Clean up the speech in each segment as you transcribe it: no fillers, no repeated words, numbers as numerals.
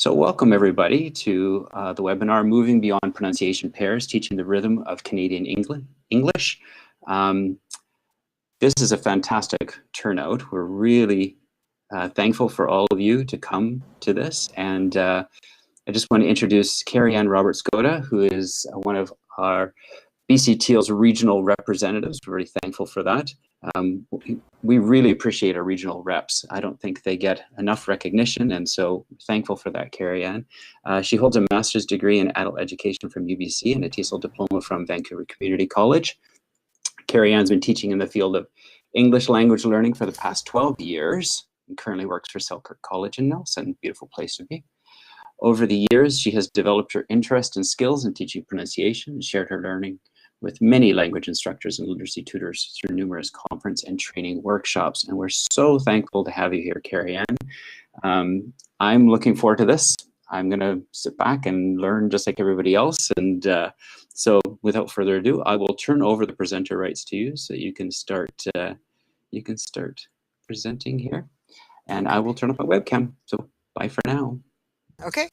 So welcome everybody to the webinar, Moving Beyond Pronunciation Pairs, Teaching the Rhythm of Canadian English. This is a fantastic turnout. We're really thankful for all of you to come to this. And I just want to introduce Cari-Ann Roberts Gotta, who is one of our BC TEAL's regional representatives. We're very thankful for that. We really appreciate our regional reps. I don't think they get enough recognition, and so thankful for that, Cari-Ann. She holds a master's degree in adult education from UBC and a TESOL diploma from Vancouver Community College. Cari-Ann's been teaching in the field of English language learning for the past 12 years and currently works for Selkirk College in Nelson. Beautiful place to be. Over the years, she has developed her interest and skills in teaching pronunciation and shared her learning with many language instructors and literacy tutors through numerous conference and training workshops. And we're so thankful to have you here, Cari-Ann. I'm looking forward to this. I'm gonna sit back and learn just like everybody else. And so without further ado, I will turn over the presenter rights to you so you can start presenting here. And I will turn up my webcam. So bye for now. Okay.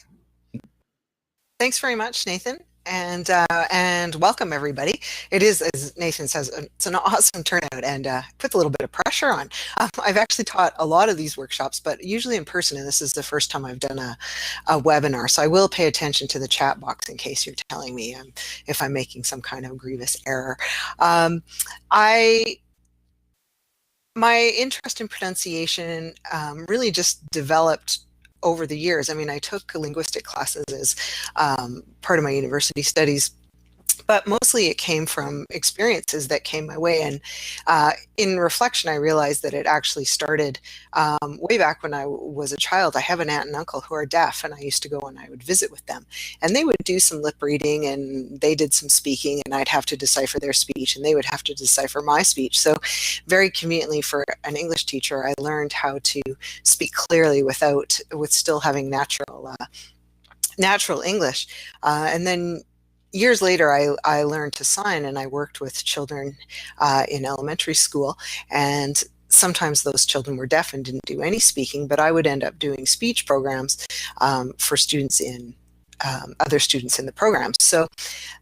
Thanks very much, Nathan. And welcome everybody. It is, as Nathan says, it's an awesome turnout and puts a little bit of pressure on. I've actually taught a lot of these workshops, but usually in person, and this is the first time I've done a webinar. So I will pay attention to the chat box in case you're telling me if I'm making some kind of grievous error. My interest in pronunciation really just developed over the years. I mean, I took linguistic classes as part of my university studies, but mostly it came from experiences that came my way. And in reflection, I realized that it actually started way back when I was a child. I have an aunt and uncle who are deaf, and I used to go and I would visit with them. And they would do some lip reading, and they did some speaking, and I'd have to decipher their speech, and they would have to decipher my speech. So very conveniently for an English teacher, I learned how to speak clearly with still having natural English. And then years later, I learned to sign, and I worked with children in elementary school, and sometimes those children were deaf and didn't do any speaking, but I would end up doing speech programs for students in other students in the program. So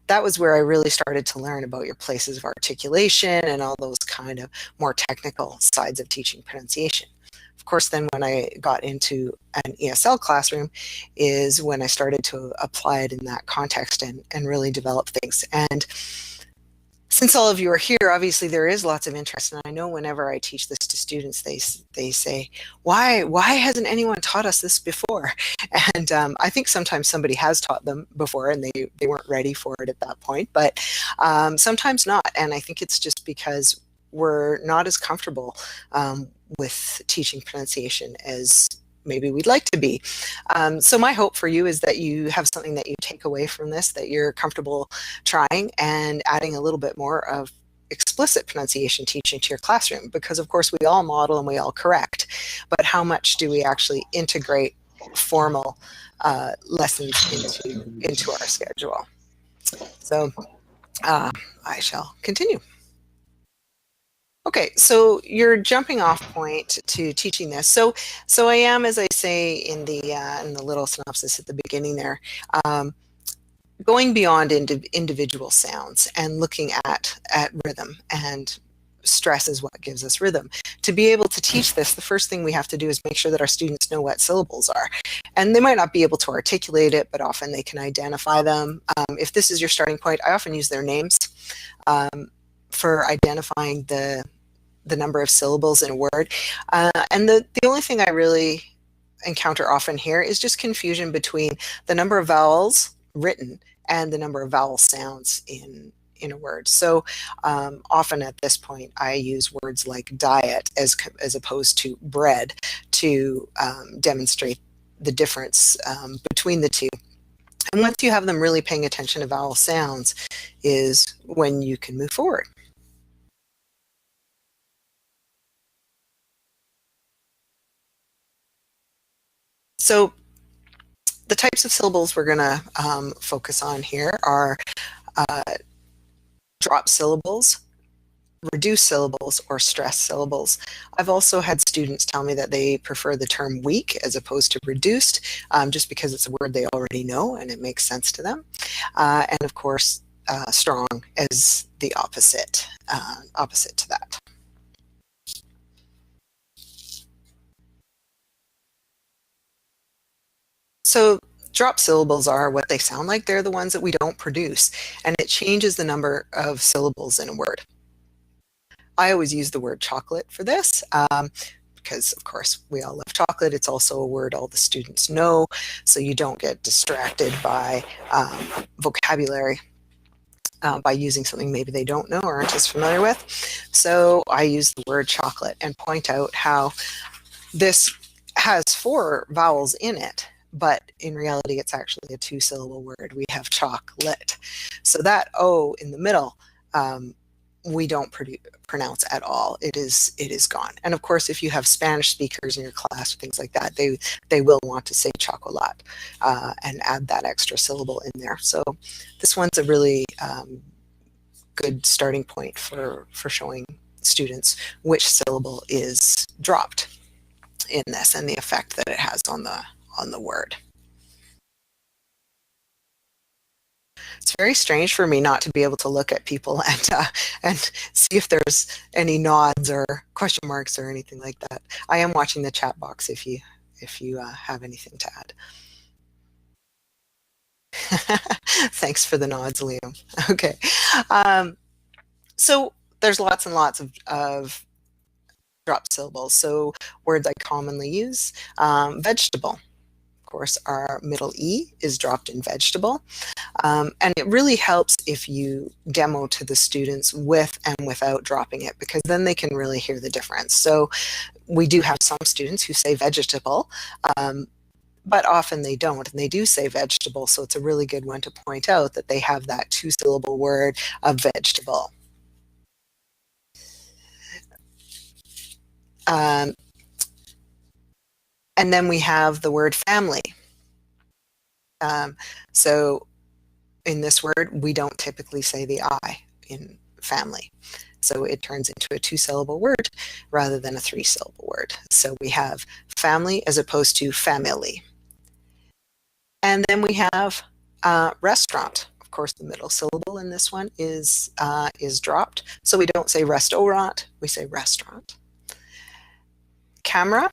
that was where I really started to learn about your places of articulation and all those kind of more technical sides of teaching pronunciation. Of course, then when I got into an ESL classroom is when I started to apply it in that context and really develop things. And since all of you are here, obviously there is lots of interest. And I know whenever I teach this to students, they say, why hasn't anyone taught us this before? And I think sometimes somebody has taught them before and they weren't ready for it at that point, but sometimes not. And I think it's just because we're not as comfortable with teaching pronunciation as maybe we'd like to be. So my hope for you is that you have something that you take away from this, that you're comfortable trying and adding a little bit more of explicit pronunciation teaching to your classroom, because of course we all model and we all correct, but how much do we actually integrate formal lessons into our schedule? So I shall continue. Okay, so your jumping off point to teaching this. So I am, as I say in the little synopsis at the beginning there, going beyond individual sounds and looking at rhythm, and stress is what gives us rhythm. To be able to teach this, the first thing we have to do is make sure that our students know what syllables are. And they might not be able to articulate it, but often they can identify them. If this is your starting point, I often use their names for identifying the number of syllables in a word. And the only thing I really encounter often here is just confusion between the number of vowels written and the number of vowel sounds in a word. So often at this point, I use words like diet as opposed to bread to demonstrate the difference between the two. And once you have them really paying attention to vowel sounds is when you can move forward. So the types of syllables we're going to focus on here are drop syllables, reduce syllables or stress syllables. I've also had students tell me that they prefer the term weak as opposed to reduced, just because it's a word they already know and it makes sense to them. And of course, strong as the opposite to that. So drop syllables are what they sound like. They're the ones that we don't produce, and it changes the number of syllables in a word. I always use the word chocolate for this, because of course we all love chocolate. It's also a word all the students know, so you don't get distracted by vocabulary by using something maybe they don't know or aren't as familiar with. So I use the word chocolate and point out how this has 4 vowels in it, but in reality it's actually a 2-syllable word. We have chocolate. So that O in the middle, we don't pronounce at all. It is gone. And of course, if you have Spanish speakers in your class or things like that, they will want to say chocolate and add that extra syllable in there. So this one's a really good starting point for showing students which syllable is dropped in this and the effect that it has on the word. It's very strange for me not to be able to look at people and see if there's any nods or question marks or anything like that. I am watching the chat box if you have anything to add. Thanks for the nods, Liam. Okay. So there's lots and lots of drop syllables. So words I commonly use, vegetable. Of course, our middle E is dropped in vegetable. And it really helps if you demo to the students with and without dropping it, because then they can really hear the difference. So we do have some students who say vegetable, but often they don't, and they do say vegetable. So it's a really good one to point out that they have that 2-syllable word of vegetable. And then we have the word family. So in this word, we don't typically say the I in family. So it turns into a 2-syllable word rather than a 3-syllable word. So we have family as opposed to family. And then we have restaurant. Of course, the middle syllable in this one is dropped. So we don't say restaurant, we say restaurant. Camera,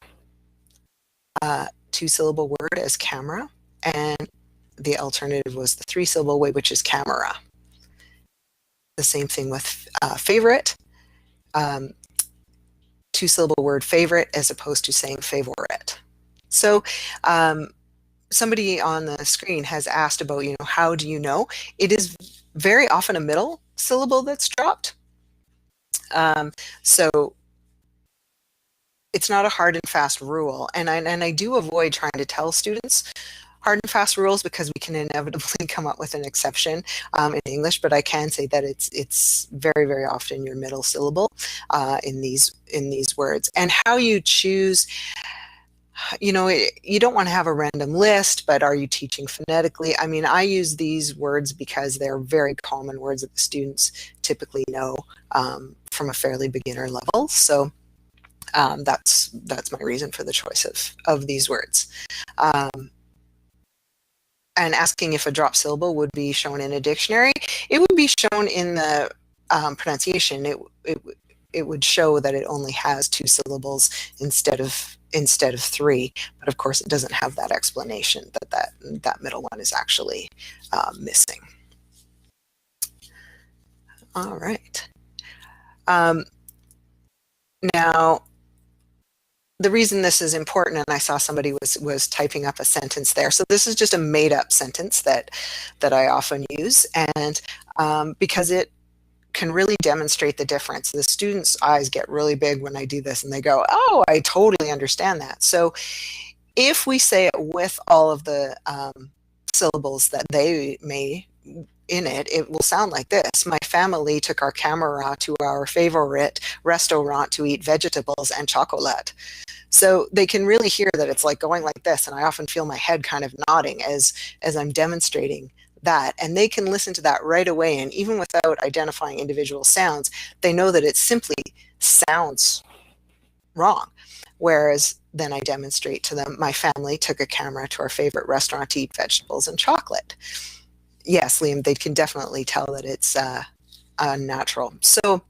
2-syllable word as camera, and the alternative was the 3-syllable way, which is camera. The same thing with favorite, 2-syllable word favorite as opposed to saying favorite. So somebody on the screen has asked about, how do you know? It is very often a middle syllable that's dropped. So it's not a hard and fast rule. And I do avoid trying to tell students hard and fast rules because we can inevitably come up with an exception in English, but I can say that it's very, very often your middle syllable in these words. And how you choose, you don't want to have a random list, but are you teaching phonetically? I mean, I use these words because they're very common words that the students typically know from a fairly beginner level. So that's my reason for the choice of these words. And asking if a drop syllable would be shown in a dictionary, it would be shown in the pronunciation. It would show that it only has 2 syllables instead of 3, but of course it doesn't have that explanation that middle one is actually missing. All right. Now, the reason this is important, and I saw somebody was typing up a sentence there. So this is just a made up sentence that I often use, and because it can really demonstrate the difference. The students' eyes get really big when I do this, and they go, "Oh, I totally understand that." So if we say it with all of the syllables that they may in it, it will sound like this. My family took our camera to our favorite restaurant to eat vegetables and chocolate. So they can really hear that it's like going like this, and I often feel my head kind of nodding as I'm demonstrating that, and they can listen to that right away, and even without identifying individual sounds, they know that it simply sounds wrong. Whereas then I demonstrate to them, my family took a camera to our favorite restaurant to eat vegetables and chocolate. Yes, Liam, they can definitely tell that it's unnatural. So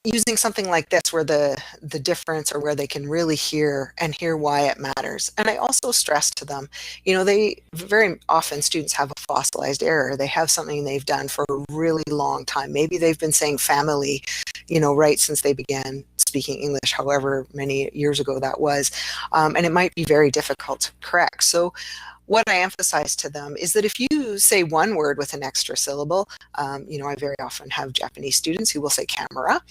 using something like this where the difference, or where they can really hear and hear why it matters. And I also stress to them, you know, they very often, students have a fossilized error. They have something they've done for a really long time. Maybe they've been saying family, you know, right since they began speaking English, however many years ago that was. And it might be very difficult to correct. So what I emphasize to them is that if you say one word with an extra syllable, you know, I very often have Japanese students who will say camera.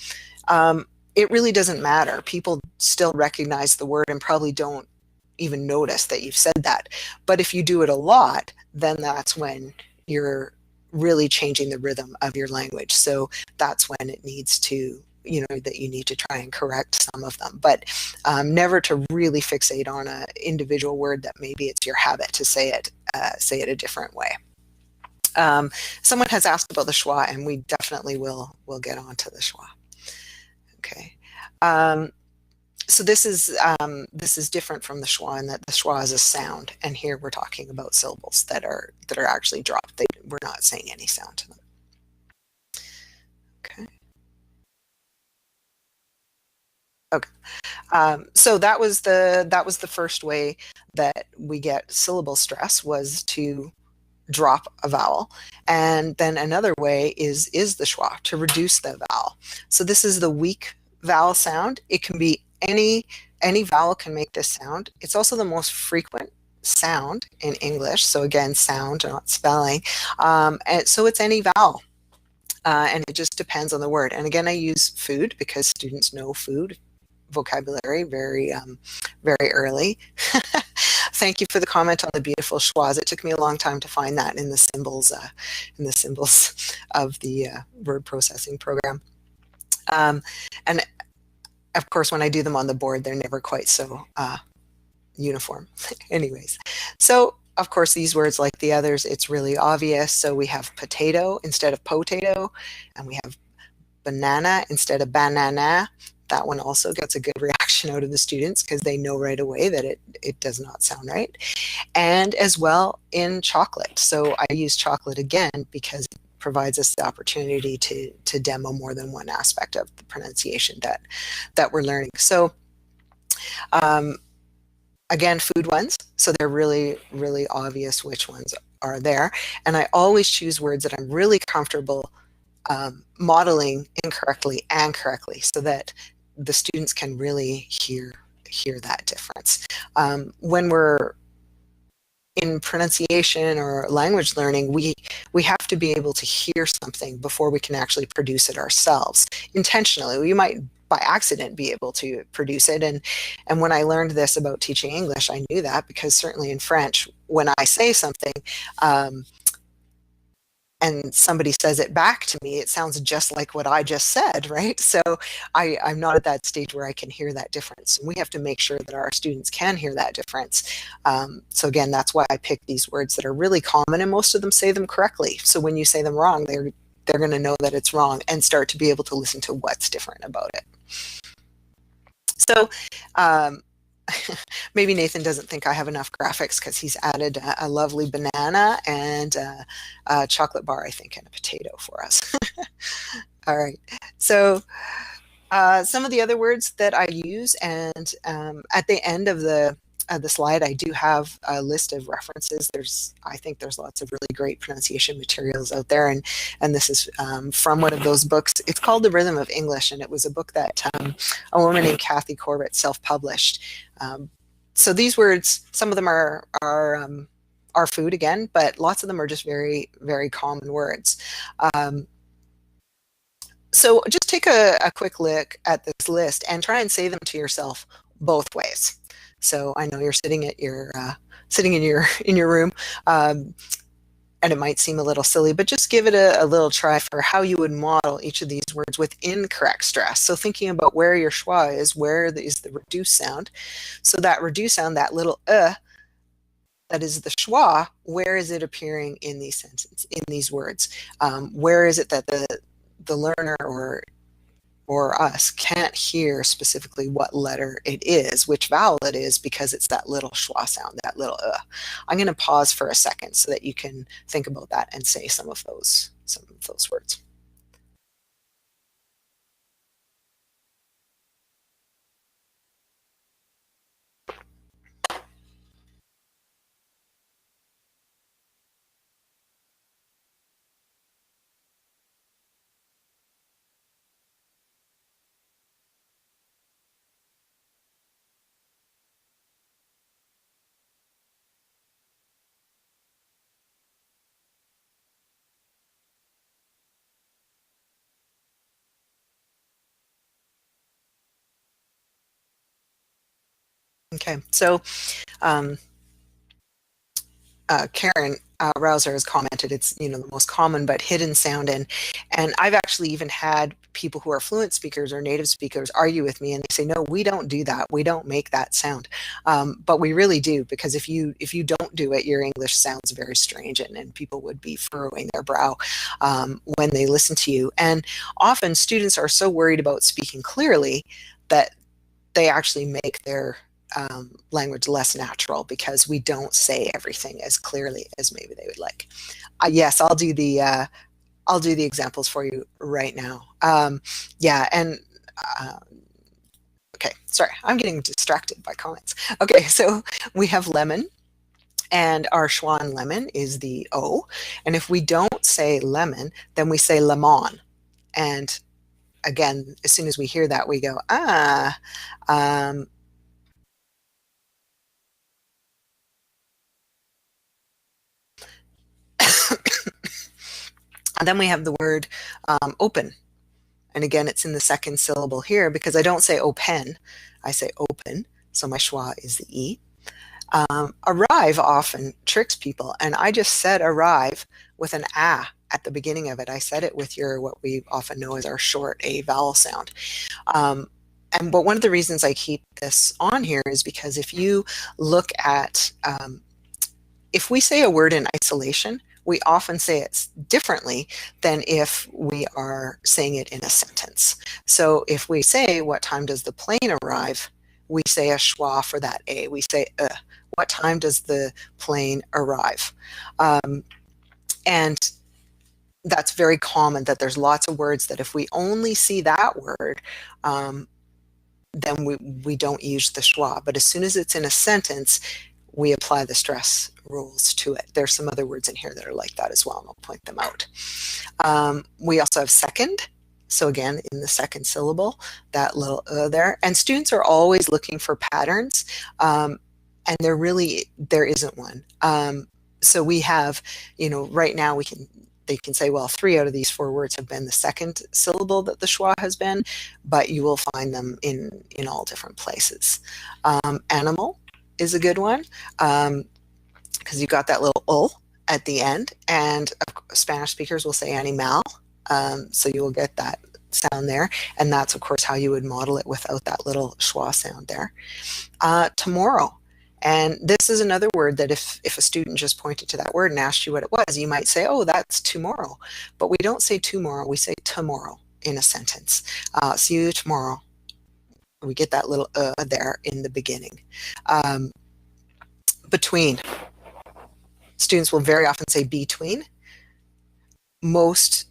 It really doesn't matter. People still recognize the word and probably don't even notice that you've said that. But if you do it a lot, then that's when you're really changing the rhythm of your language. So that's when it needs to, you know, that you need to try and correct some of them, but never to really fixate on an individual word that maybe it's your habit to say it a different way. Someone has asked about the schwa, and we definitely will get on to the schwa. Okay. So this is different from the schwa, in that the schwa is a sound, and here we're talking about syllables that are actually dropped. We're not saying any sound to them. Okay. Okay. So that was the first way that we get syllable stress, was to drop a vowel. And then another way is the schwa, to reduce the vowel. So this is the weak vowel sound. It can be any vowel can make this sound. It's also the most frequent sound in English. So again, sound, not spelling. And so it's any vowel. And it just depends on the word. And again, I use food because students know food vocabulary very early. Thank you for the comment on the beautiful schwas. It took me a long time to find that in the symbols of the word processing program. And of course, when I do them on the board, they're never quite so uniform. Anyways, so of course, these words, like the others, it's really obvious. So we have potato instead of potato, and we have banana instead of banana. That one also gets a good reaction out of the students because they know right away that it does not sound right. And as well in chocolate. So I use chocolate again because it provides us the opportunity to demo more than one aspect of the pronunciation that we're learning. So again, food ones. So they're really, really obvious which ones are there. And I always choose words that I'm really comfortable modeling incorrectly and correctly, so that the students can really hear that difference. When we're in pronunciation or language learning, we have to be able to hear something before we can actually produce it ourselves intentionally. We might by accident be able to produce it, and when I learned this about teaching English, I knew that, because certainly in French, when I say something and somebody says it back to me, it sounds just like what I just said, right? So I'm not at that stage where I can hear that difference. We have to make sure that our students can hear that difference. So again, that's why I pick these words that are really common, and most of them say them correctly. So when you say them wrong, they're going to know that it's wrong and start to be able to listen to what's different about it. So maybe Nathan doesn't think I have enough graphics because he's added a lovely banana and a chocolate bar, I think, and a potato for us. All right. So some of the other words that I use, and at the end of the slide, I do have a list of references. I think there's lots of really great pronunciation materials out there, and this is from one of those books. It's called The Rhythm of English, and it was a book that a woman named Kathy Corbett self-published. So these words, some of them are food again, but lots of them are just very, very common words. So just take a quick look at this list and try and say them to yourself both ways. So I know you're sitting at your in your room, and it might seem a little silly, but just give it a little try for how you would model each of these words with incorrect stress. So thinking about where your schwa is, where is the reduced sound. So that reduced sound, that little that is the schwa, where is it appearing in these sentences, in these words? Where is it that the learner or us can't hear specifically what letter it is, which vowel it is, because it's that little schwa sound, that little I'm going to pause for a second so that you can think about that and say some of those words. Okay, so Karen Rouser has commented it's the most common but hidden sound, and I've actually even had people who are fluent speakers or native speakers argue with me, and they say, no, we don't do that, we don't make that sound, but we really do, because if you don't do it, your English sounds very strange, and people would be furrowing their brow when they listen to you. And often students are so worried about speaking clearly that they actually make their language less natural, because we don't say everything as clearly as maybe they would like. Yes, I'll do the examples for you right now. Yeah, and okay, sorry, I'm getting distracted by comments. Okay, so we have lemon, and our schwa in lemon is the O, and if we don't say lemon, then we say lemon. And again, as soon as we hear that, we go, and then we have the word open. And again, it's in the second syllable here, because I don't say open, I say open. So my schwa is the E. Arrive often tricks people, and I just said arrive with an a at the beginning of it. I said it with what we often know as our short A vowel sound. But one of the reasons I keep this on here is because if you look at, if we say a word in isolation, we often say it differently than if we are saying it in a sentence. So if we say, what time does the plane arrive? We say a schwa for that A. We say, what time does the plane arrive? And that's very common, that there's lots of words that if we only see that word, then we don't use the schwa. But as soon as it's in a sentence, we apply the stress rules to it. There's some other words in here that are like that as well, and I'll point them out. We also have second. So again, in the second syllable, that little there. And students are always looking for patterns, and there isn't one. So we have, right now they can say, well, 3 out of these 4 words have been the second syllable that the schwa has been, but you will find them in all different places. Animal is a good one, because you got that little ul at the end, and Spanish speakers will say animal, so you will get that sound there, and that's of course how you would model it without that little schwa sound there. Tomorrow. And this is another word that if a student just pointed to that word and asked you what it was, you might say, oh, that's tomorrow. But we don't say tomorrow, we say tomorrow in a sentence. See you tomorrow. We get that little there in the beginning. Between. Students will very often say between. Most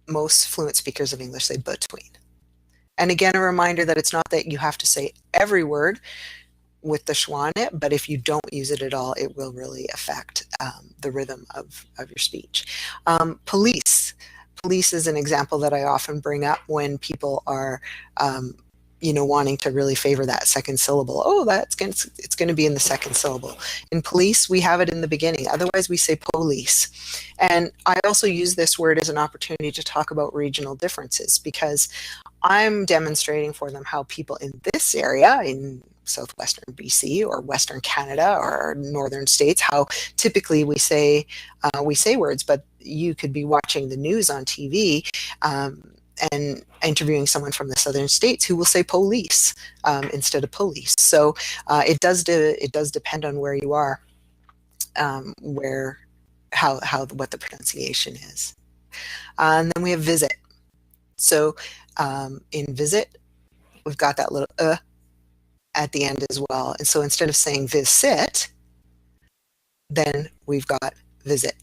fluent speakers of English say between. And again, a reminder that it's not that you have to say every word with the schwa in it, but if you don't use it at all, it will really affect the rhythm of your speech. Police. Police is an example that I often bring up when people are wanting to really favor that second syllable. Oh, it's going to be in the second syllable. In police, we have it in the beginning. Otherwise, we say police. And I also use this word as an opportunity to talk about regional differences, because I'm demonstrating for them how people in this area, in southwestern BC or Western Canada or northern states, how typically we say words, but you could be watching the news on TV and interviewing someone from the southern states who will say police instead of police. So it does depend on where you are. what the pronunciation is. And then we have visit. So in visit, we've got that little at the end as well. And so instead of saying visit, then we've got visit.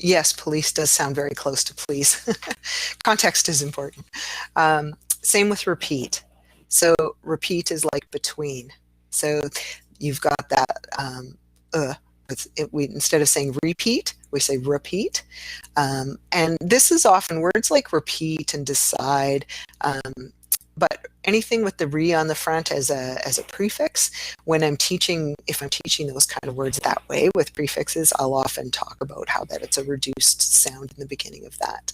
Yes, police does sound very close to please. Context is important. Same with repeat. So repeat is like between. So you've got that instead of saying repeat, we say repeat. And this is often words like repeat and decide, but anything with the re on the front as a prefix, when I'm teaching, if I'm teaching those kind of words that way with prefixes, I'll often talk about how that it's a reduced sound in the beginning of that.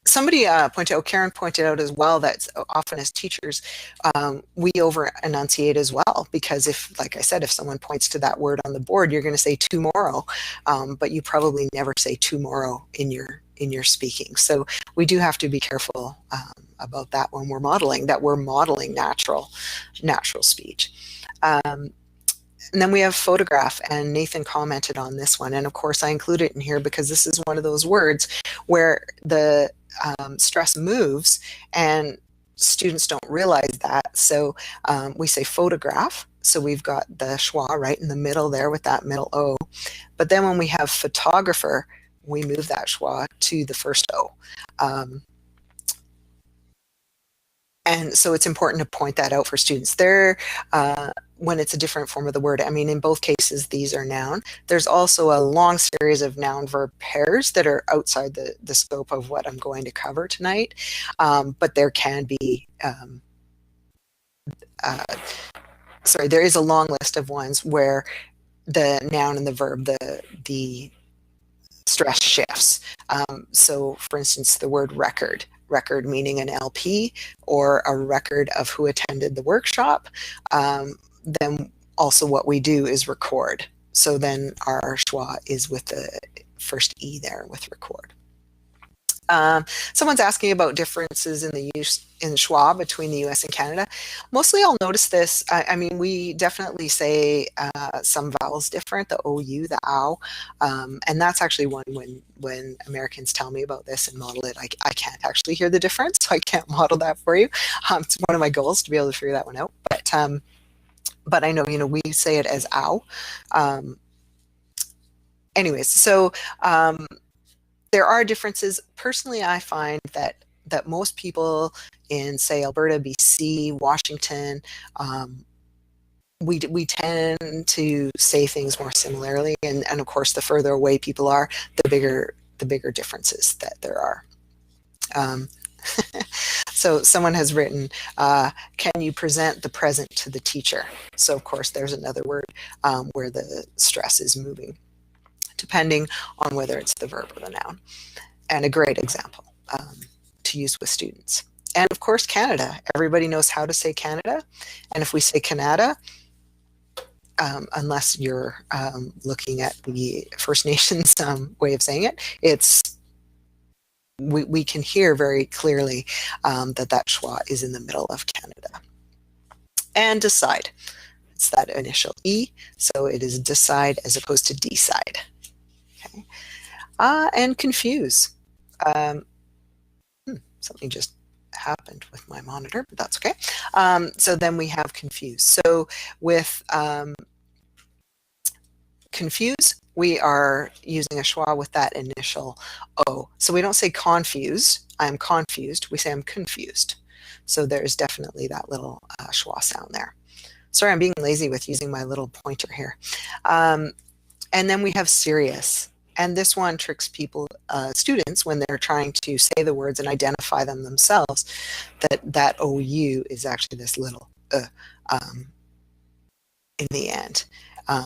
Somebody pointed out, Karen pointed out as well, that often as teachers, we over enunciate as well, because if, like I said, if someone points to that word on the board, you're going to say tomorrow, but you probably never say tomorrow in your speaking. So we do have to be careful about that when we're modeling, natural speech. And then we have photograph, and Nathan commented on this one. And of course I include it in here because this is one of those words where the stress moves and students don't realize that. So we say photograph. So we've got the schwa right in the middle there with that middle O. But then when we have photographer, we move that schwa to the first O. And so it's important to point that out for students. When it's a different form of the word, I mean, in both cases, these are noun. There's also a long series of noun-verb pairs that are outside the scope of what I'm going to cover tonight. But there can be, there is a long list of ones where the noun and the verb, the stress shifts. So for instance, the word record meaning an LP or a record of who attended the workshop. Then also what we do is record. So then our schwa is with the first E there with record. Someone's asking about differences in the use in schwa between the US and Canada. Mostly I'll notice this. I mean, we definitely say some vowels different, the OU, the OW, and that's actually one when Americans tell me about this and model it, I can't actually hear the difference, so I can't model that for you. It's one of my goals to be able to figure that one out. But I know, we say it as OW. Anyways, so there are differences. Personally, I find that most people in, say, Alberta, BC, Washington, we tend to say things more similarly, and of course, the further away people are, the bigger differences that there are. So someone has written, can you present the present to the teacher? So of course, there's another word where the stress is moving, depending on whether it's the verb or the noun. And a great example to use with students. And of course, Canada. Everybody knows how to say Canada. And if we say Canada, unless you're looking at the First Nations way of saying it, we can hear very clearly that schwa is in the middle of Canada. And decide. It's that initial E, so it is decide as opposed to decide. Okay. And confuse. Something just happened with my monitor, but that's okay. So then we have confuse. So with confuse, we are using a schwa with that initial O. So we don't say confused, I'm confused, we say I'm confused. So there's definitely that little schwa sound there. Sorry, I'm being lazy with using my little pointer here. And then we have serious. And this one tricks people, students, when they're trying to say the words and identify them themselves, that OU is actually this little in the end. I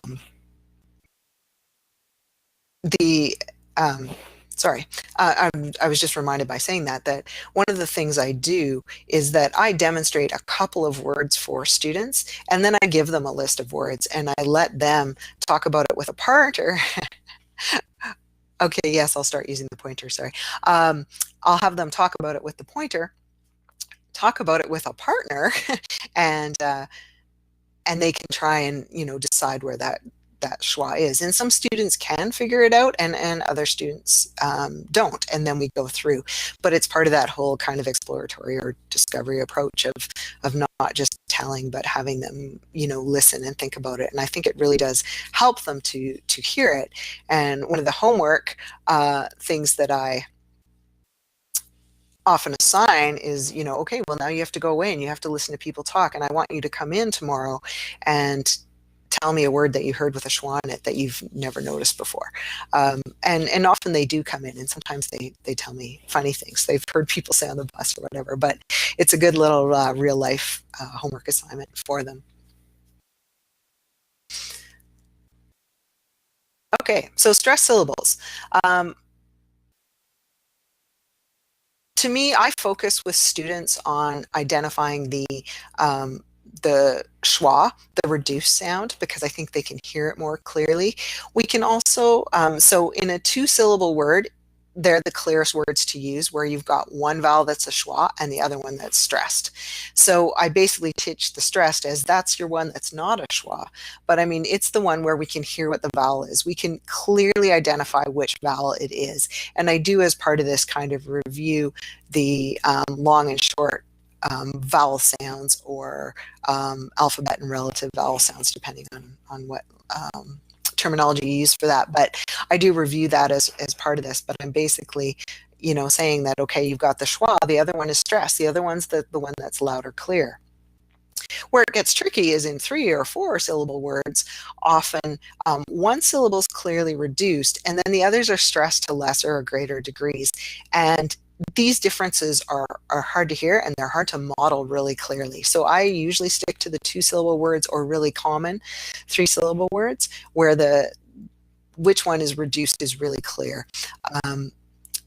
was just reminded by saying that one of the things I do is that I demonstrate a couple of words for students, and then I give them a list of words, and I let them talk about it with a partner. Okay, yes, I'll start using the pointer, sorry. I'll have them talk about it with the pointer, talk about it with a partner and they can try and, decide where that schwa is. And some students can figure it out, and other students don't, and then we go through. But it's part of that whole kind of exploratory or discovery approach of not just telling, but having them, listen and think about it. And I think it really does help them to hear it. And one of the homework things that I often assign is, okay, well, now you have to go away and you have to listen to people talk, and I want you to come in tomorrow and tell me a word that you heard with a schwa in it that you've never noticed before. And often they do come in, and sometimes they tell me funny things they've heard people say on the bus or whatever, but it's a good little real life homework assignment for them. Okay, so stress syllables. To me, I focus with students on identifying the schwa, the reduced sound, because I think they can hear it more clearly. We can also, so in a 2-syllable word, they're the clearest words to use, where you've got one vowel that's a schwa and the other one that's stressed. So I basically teach the stressed as that's your one that's not a schwa, but I mean, it's the one where we can hear what the vowel is. We can clearly identify which vowel it is. And I do, as part of this kind of review, the long and short vowel sounds, or alphabet and relative vowel sounds, depending on what terminology you use for that. But I do review that as part of this. But I'm basically, saying that, okay, you've got the schwa, the other one is stress, the other one's the one that's loud or clear. Where it gets tricky is in 3 or 4 syllable words. Often one syllable is clearly reduced, and then the others are stressed to lesser or greater degrees. And these differences are hard to hear, and they're hard to model really clearly. So I usually stick to the 2-syllable words, or really common 3-syllable words, where which one is reduced is really clear.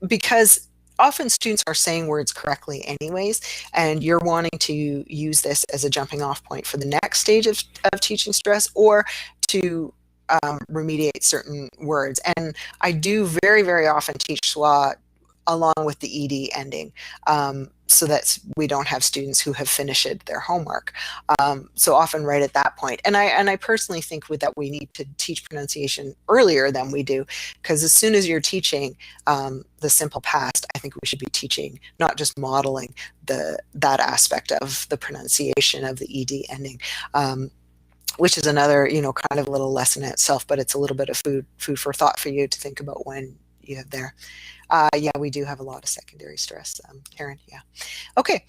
Because often students are saying words correctly anyways, and you're wanting to use this as a jumping off point for the next stage of teaching stress, or to remediate certain words. And I do very, very often teach schwa along with the ed ending, so that we don't have students who have finished their homework. So often right at that point. And I personally think that we need to teach pronunciation earlier than we do, because as soon as you're teaching the simple past, I think we should be teaching, not just modeling that aspect of the pronunciation of the ed ending. Which is another, kind of a little lesson in itself, but it's a little bit of food for thought for you to think about when you have there. Yeah, we do have a lot of secondary stress, Karen. Yeah. Okay.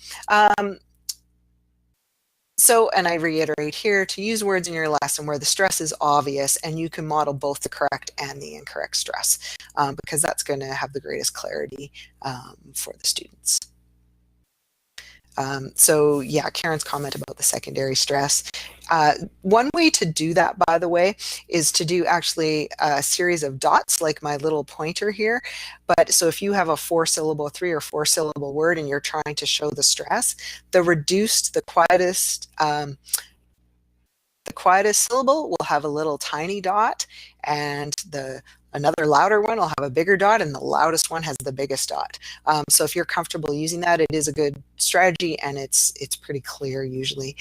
So, and I reiterate here, to use words in your lesson where the stress is obvious and you can model both the correct and the incorrect stress, because that's going to have the greatest clarity for the students. So yeah, Karen's comment about the secondary stress. One way to do that, by the way, is to do actually a series of dots, like my little pointer here. But so if you have a 4-syllable, 3 or 4-syllable word and you're trying to show the stress, the quietest syllable will have a little tiny dot, and another louder one will have a bigger dot, and the loudest one has the biggest dot. So if you're comfortable using that, it is a good strategy, and it's pretty clear usually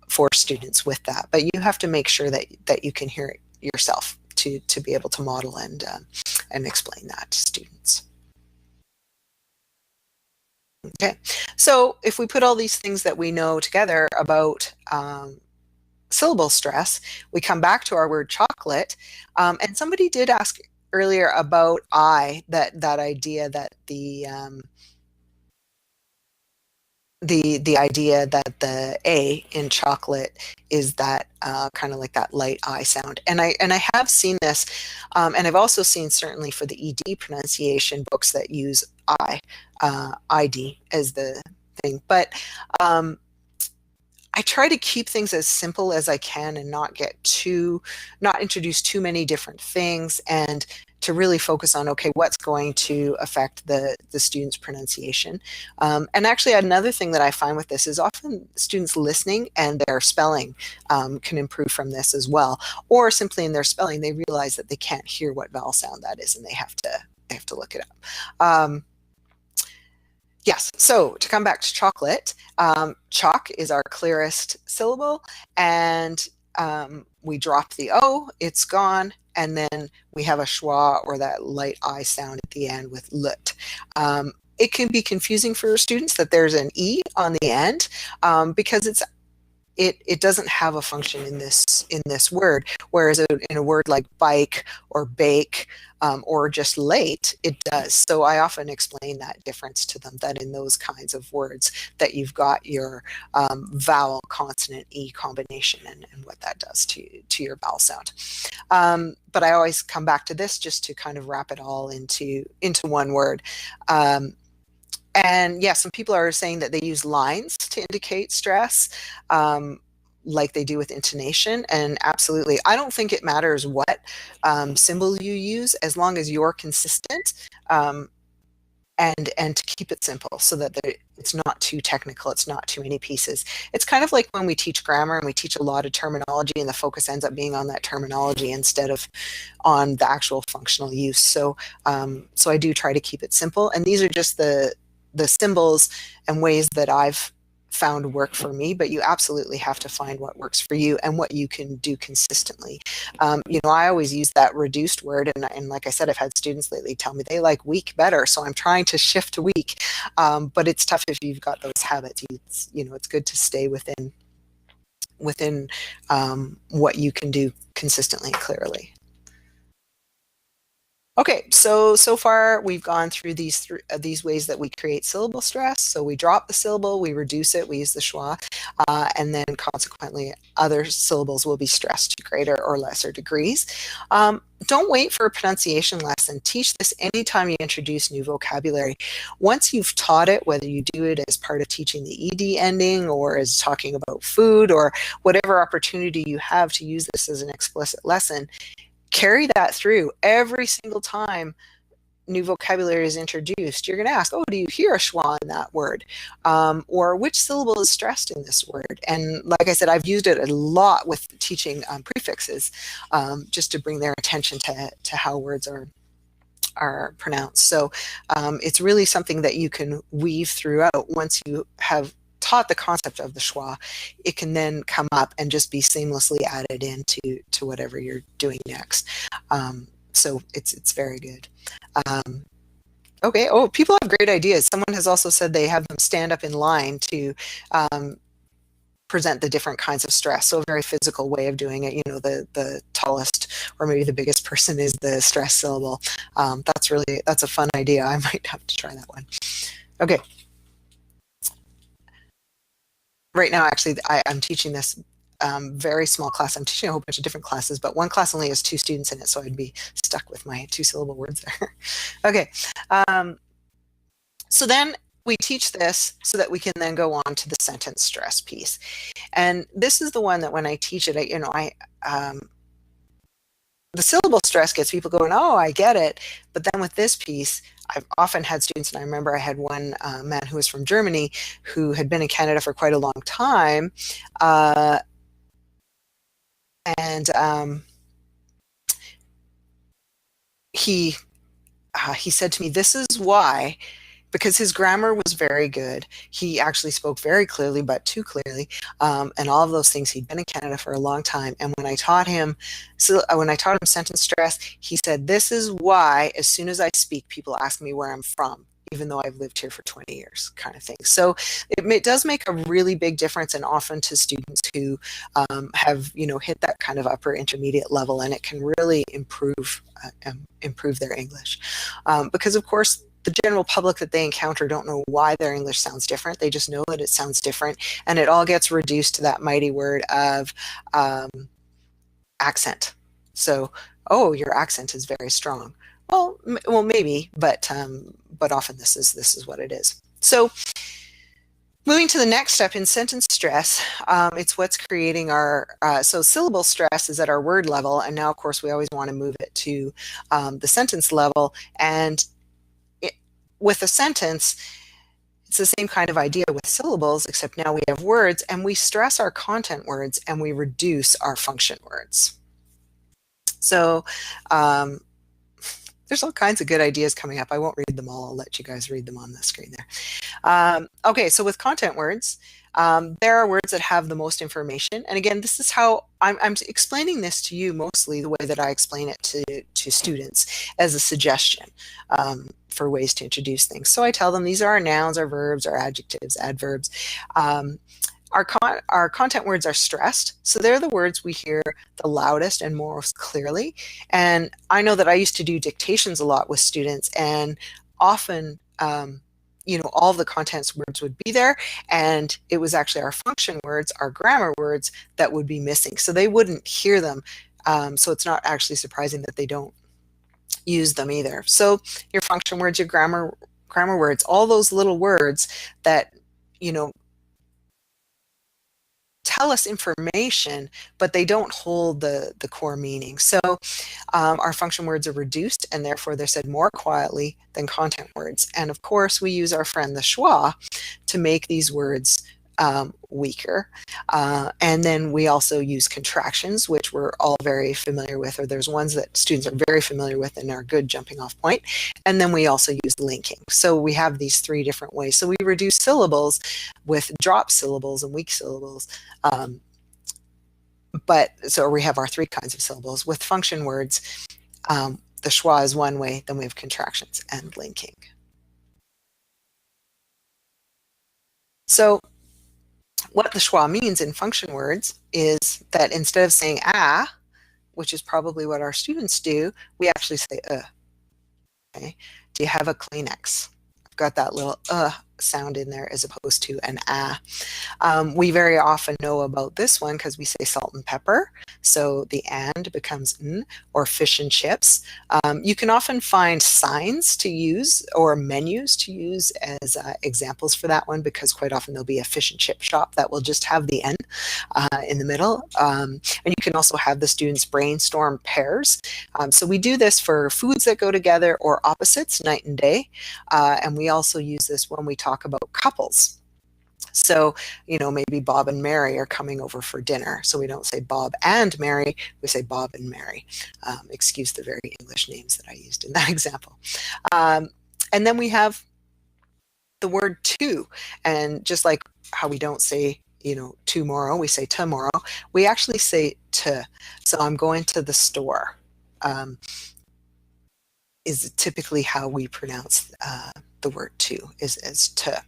for students with that. But you have to make sure that you can hear it yourself to be able to model and explain that to students. Okay, so if we put all these things that we know together about syllable stress, we come back to our word chocolate. And somebody did ask earlier about that idea that the idea that the A in chocolate is that kind of like that light I sound. And I have seen this, and I've also seen certainly for the ED pronunciation books that use ID as the thing. But I try to keep things as simple as I can and not introduce too many different things, and to really focus on, okay, what's going to affect the student's pronunciation. And actually another thing that I find with this is often students listening and their spelling can improve from this as well, or simply in their spelling, they realize that they can't hear what vowel sound that is, and they have to look it up. Yes, so to come back to chocolate, chalk is our clearest syllable, and we drop the O, it's gone, and then we have a schwa or that light I sound at the end with lut. It can be confusing for students that there's an E on the end because it doesn't have a function in this word, whereas in a word like bike or bake or just late, it does. So I often explain that difference to them, that in those kinds of words that you've got your vowel consonant E combination and what that does to your vowel sound. But I always come back to this just to kind of wrap it all into one word. And yeah, some people are saying that they use lines to indicate stress, like they do with intonation. And absolutely, I don't think it matters what symbol you use, as long as you're consistent, and to keep it simple so that it's not too technical, it's not too many pieces. It's kind of like when we teach grammar and we teach a lot of terminology and the focus ends up being on that terminology instead of on the actual functional use. So so I do try to keep it simple, and these are just the symbols and ways that I've found work for me, but you absolutely have to find what works for you and what you can do consistently. You know, I always use that reduced word, and like I said, I've had students lately tell me they like week better, so I'm trying to shift to week, but it's tough if you've got those habits. You know, it's good to stay within what you can do consistently and clearly. Okay, so far we've gone through these ways that we create syllable stress. So we drop the syllable, we reduce it, we use the schwa, and then consequently other syllables will be stressed to greater or lesser degrees. Don't wait for a pronunciation lesson. Teach this anytime you introduce new vocabulary. Once you've taught it, whether you do it as part of teaching the ED ending or as talking about food or whatever opportunity you have to use this as an explicit lesson, carry that through. Every single time new vocabulary is introduced, you're going to ask, oh, do you hear a schwa in that word? Or which syllable is stressed in this word? And like I said, I've used it a lot with teaching prefixes, just to bring their attention to how words are pronounced. So it's really something that you can weave throughout. Once you have taught the concept of the schwa, it can then come up and just be seamlessly added into whatever you're doing next. So it's very good. Okay. Oh, people have great ideas. Someone has also said they have them stand up in line to present the different kinds of stress. So a very physical way of doing it. You know, the tallest or maybe the biggest person is the stress syllable. That's a fun idea. I might have to try that one. Okay. Right now, actually, I'm teaching this very small class. I'm teaching a whole bunch of different classes, but one class only has 2 students in it, so I'd be stuck with my 2-syllable words there. Okay. So then we teach this so that we can then go on to the sentence stress piece. And this is the one that when I teach it, the syllable stress gets people going, oh, I get it. But then with this piece, I've often had students, and I remember I had one man who was from Germany who had been in Canada for quite a long time. He said to me, this is why, because his grammar was very good. He actually spoke very clearly, but too clearly, and all of those things. He'd been in Canada for a long time. And when I taught him sentence stress, he said, this is why as soon as I speak, people ask me where I'm from, even though I've lived here for 20 years, kind of thing. So it does make a really big difference, and often to students who have, hit that kind of upper intermediate level, and it can really improve their English. Because of course, the general public that they encounter don't know why their English sounds different. They just know that it sounds different, and it all gets reduced to that mighty word of accent. So, oh, your accent is very strong. Well, maybe, but often this is what it is. So, moving to the next step in sentence stress, it's what's creating our, so syllable stress is at our word level, and now of course we always want to move it to the sentence level. And with a sentence, it's the same kind of idea with syllables, except now we have words, and we stress our content words and we reduce our function words. So there's all kinds of good ideas coming up. I won't read them all. I'll let you guys read them on the screen there. Okay, so with content words, there are words that have the most information. And again, this is how I'm explaining this to you mostly the way that I explain it to students as a suggestion for ways to introduce things. So I tell them these are our nouns, our verbs, our adjectives, adverbs. Our content words are stressed, so they're the words we hear the loudest and most clearly. And I know that I used to do dictations a lot with students, and often all the contents words would be there, and it was actually our function words, our grammar words, that would be missing, so they wouldn't hear them. So it's not actually surprising that they don't use them either. So your function words, your grammar words, all those little words that tell us information, but they don't hold the core meaning. So our function words are reduced, and therefore they're said more quietly than content words. And of course, we use our friend the schwa to make these words weaker. And then we also use contractions, which we're all very familiar with, or there's ones that students are very familiar with and are a good jumping off point. And then we also use linking. So we have these three different ways. So we reduce syllables with drop syllables and weak syllables. So we have our three kinds of syllables. With function words, the schwa is one way, then we have contractions and linking. So what the schwa means in function words is that instead of saying ah, which is probably what our students do, we actually say okay? Do you have a Kleenex? I've got that little sound in there as opposed to an ah. We very often know about this one because we say salt and pepper, so the and becomes n, or fish and chips. You can often find signs to use or menus to use as examples for that one, because quite often there'll be a fish and chip shop that will just have the n in the middle. And you can also have the students brainstorm pairs. So we do this for foods that go together or opposites, night and day. And we also use this when we talk about couples. So, maybe Bob and Mary are coming over for dinner. So we don't say Bob and Mary, we say Bob and Mary. Excuse the very English names that I used in that example. And then we have the word to, and just like how we don't say, tomorrow, we say tomorrow, we actually say to. So I'm going to the store. Is typically how we pronounce the word to, is to.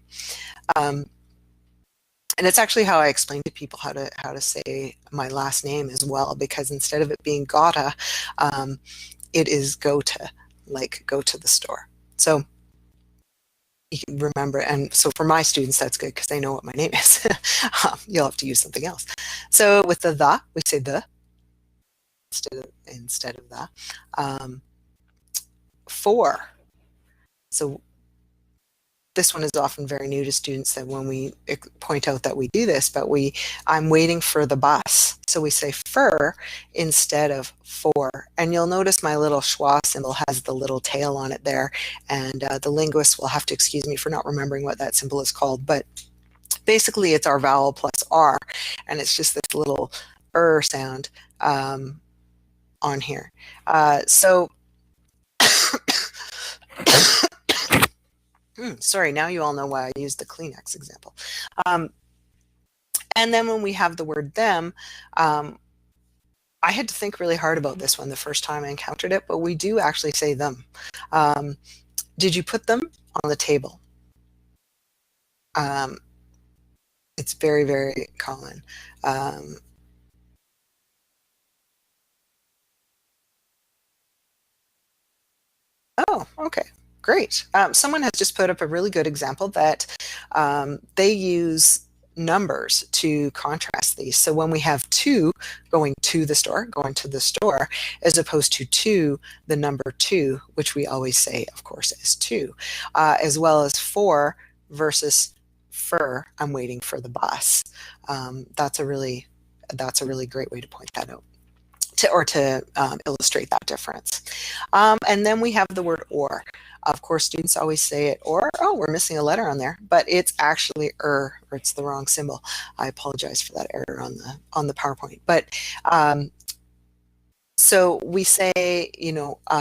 And it's actually how I explain to people how to say my last name as well, because instead of it being Gotta, it is go to, like go to the store. So you can remember, and so for my students, that's good because they know what my name is. You'll have to use something else. So with the, we say the instead of the. For. So this one is often very new to students, that when we point out that we do this, but I'm waiting for the bus. So we say for instead of for. And you'll notice my little schwa symbol has the little tail on it there. And the linguists will have to excuse me for not remembering what that symbol is called. But basically it's our vowel plus R. And it's just this little sound on here. Sorry, now you all know why I used the Kleenex example. And then when we have the word them, I had to think really hard about this one the first time I encountered it, but we do actually say them. Did you put them on the table? It's very, very common. Oh, okay. Great. Someone has just put up a really good example that they use numbers to contrast these. So when we have to, going to the store, as opposed to the number 2, which we always say, of course, is 2, as well as for versus for, I'm waiting for the bus. That's a really great way to point that out. To illustrate that difference. And then we have the word or. Of course, students always say it or, oh, we're missing a letter on there, but it's actually or it's the wrong symbol. I apologize for that error on the PowerPoint. But So we say,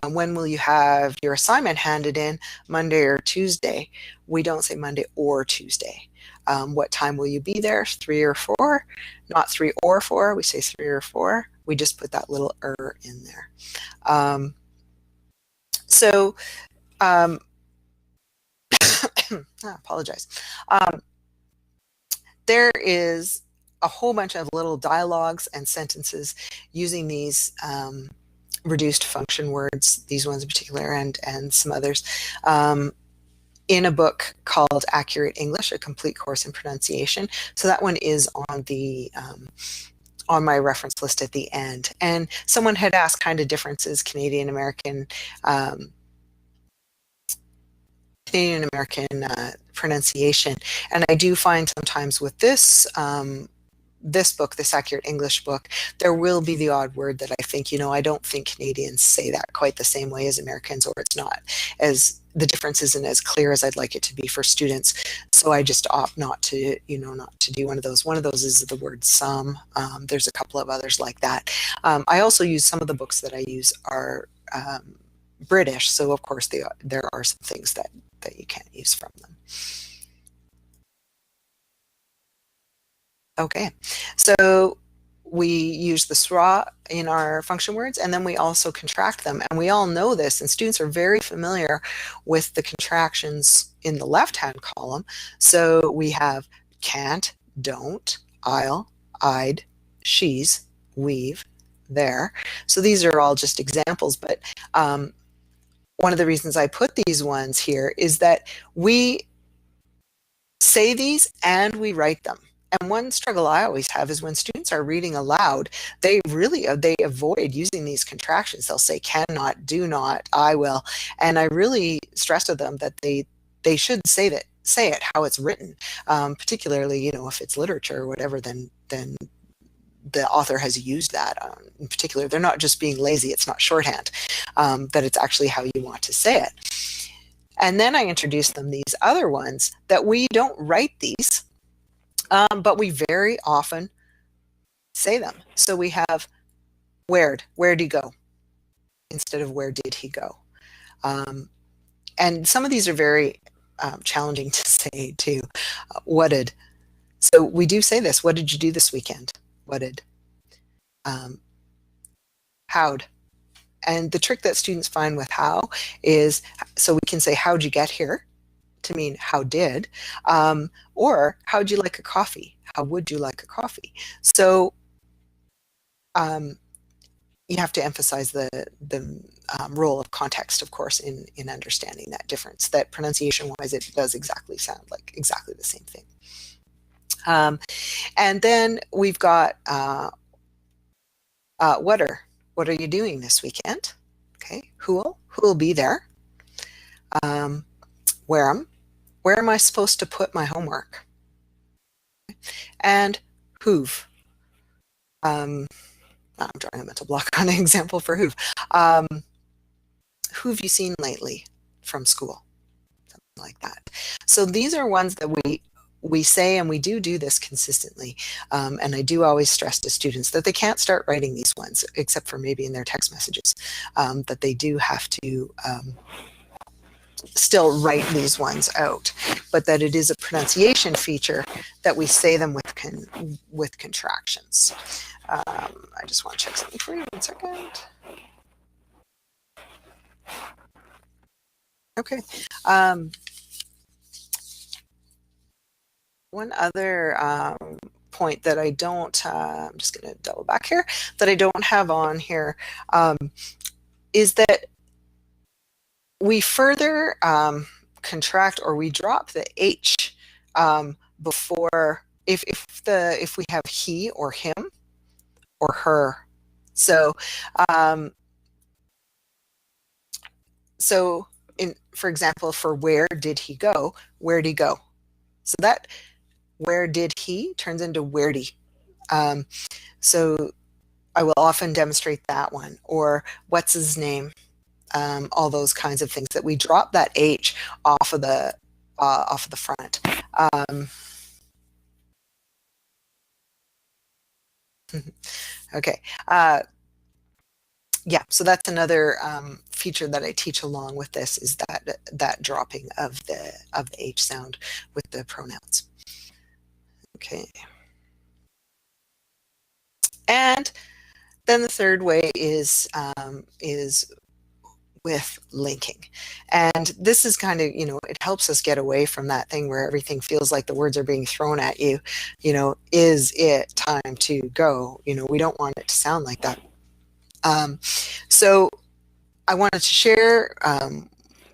when will you have your assignment handed in, Monday or Tuesday? We don't say Monday or Tuesday. What time will you be there? 3 or 4? Not 3 or 4. We say 3 or 4. We just put that little in there. So I apologize. There is a whole bunch of little dialogues and sentences using these reduced function words, these ones in particular, and some others, in a book called Accurate English, a complete course in pronunciation. So that one is on the on my reference list at the end. And someone had asked kind of differences, Canadian American pronunciation. And I do find sometimes with this this book, this Accurate English book, there will be the odd word that I think, I don't think Canadians say that quite the same way as Americans, or it's not as, the difference isn't as clear as I'd like it to be for students. So I just opt not to, not to do one of those. One of those is the word some. There's a couple of others like that. I also use, some of the books that I use are British. So of course there are some things that you can't use from them. Okay, so we use the schwa in our function words, and then we also contract them. And we all know this, and students are very familiar with the contractions in the left-hand column. So we have can't, don't, I'll, I'd, she's, we've, there. So these are all just examples, but one of the reasons I put these ones here is that we say these and we write them. And one struggle I always have is when students are reading aloud, they avoid using these contractions. They'll say cannot, do not, I will. And I really stress to them that they should say it how it's written, particularly, if it's literature or whatever, then the author has used that. In particular, they're not just being lazy, it's not shorthand, that it's actually how you want to say it. And then I introduce them these other ones that we don't write these, but we very often say them. So we have where'd he go? Instead of where did he go? And some of these are very challenging to say too. What did? So we do say this. What did you do this weekend? What did? How'd? And the trick that students find with how is, so we can say, how'd you get here? To mean how did, or how'd you like a coffee? How would you like a coffee? So you have to emphasize the role of context, of course, in understanding that difference, that pronunciation-wise it does exactly sound like exactly the same thing. And then we've got what are you doing this weekend? Okay, who'll be there? Where am I supposed to put my homework? And who've. I'm drawing a mental block on an example for who've. Who've you seen lately from school? Something like that. So these are ones that we say, and we do this consistently. And I do always stress to students that they can't start writing these ones, except for maybe in their text messages, that they do have to still write these ones out, but that it is a pronunciation feature that we say them with contractions. I just want to check something for you. 1 second. Okay. One other point that I don't, I'm just going to double back here, that I don't have on here, is that we further contract, or we drop the H before, if we have he or him or her. So for example, for where did he go? Where'd he go? So that where did he turns into where'd he. So I will often demonstrate that one, or what's his name? All those kinds of things, that we drop that H off of the front. Okay. yeah, so that's another feature that I teach along with this, is that dropping of the H sound with the pronouns. Okay. And then the third way is with linking. And this is kind of, it helps us get away from that thing where everything feels like the words are being thrown at you. Is it time to go? We don't want it to sound like that. So I wanted to share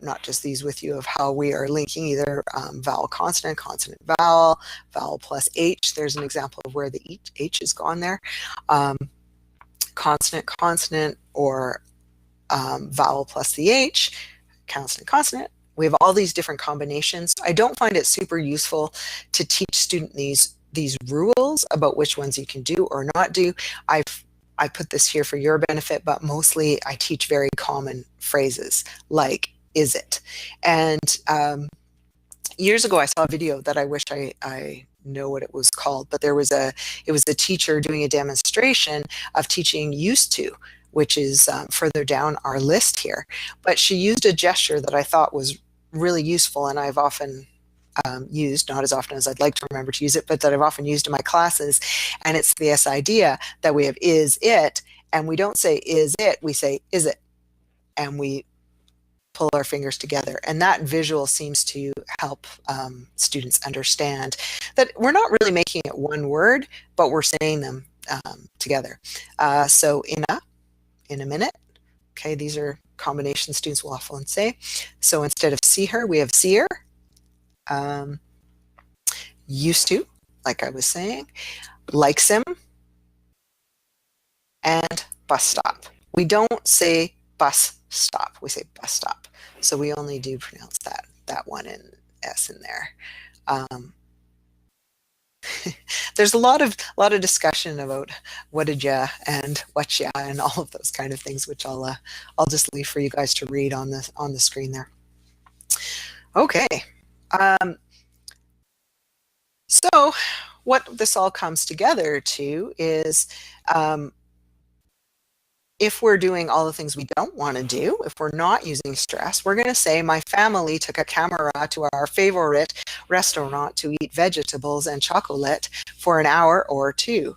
not just these with you of how we are linking either vowel consonant, consonant vowel, vowel plus H. There's an example of where the H is gone there. Consonant, consonant, or vowel plus the H, consonant, consonant. We have all these different combinations. I don't find it super useful to teach students these rules about which ones you can do or not do. I put this here for your benefit, but mostly I teach very common phrases like is it. And years ago I saw a video that I wish I know what it was called, but it was a teacher doing a demonstration of teaching used to, which is further down our list here. But she used a gesture that I thought was really useful, and I've often used, not as often as I'd like to remember to use it, but that I've often used in my classes. And it's this idea that we have is it, and we don't say is it, we say is it, and we pull our fingers together. And that visual seems to help students understand that we're not really making it one word, but we're saying them together. So in a minute. Okay, these are combinations students will often say. So instead of see her, we have see her. Used to, like I was saying, likes him, and bus stop. We don't say bus stop, we say bus stop. So we only do pronounce that one in S in there. There's a lot of discussion about what did ya and what ya and all of those kind of things, which I'll just leave for you guys to read on the screen there. Okay. So what this all comes together to is if we're doing all the things we don't want to do, if we're not using stress, we're going to say, my family took a camera to our favorite restaurant to eat vegetables and chocolate for an hour or two.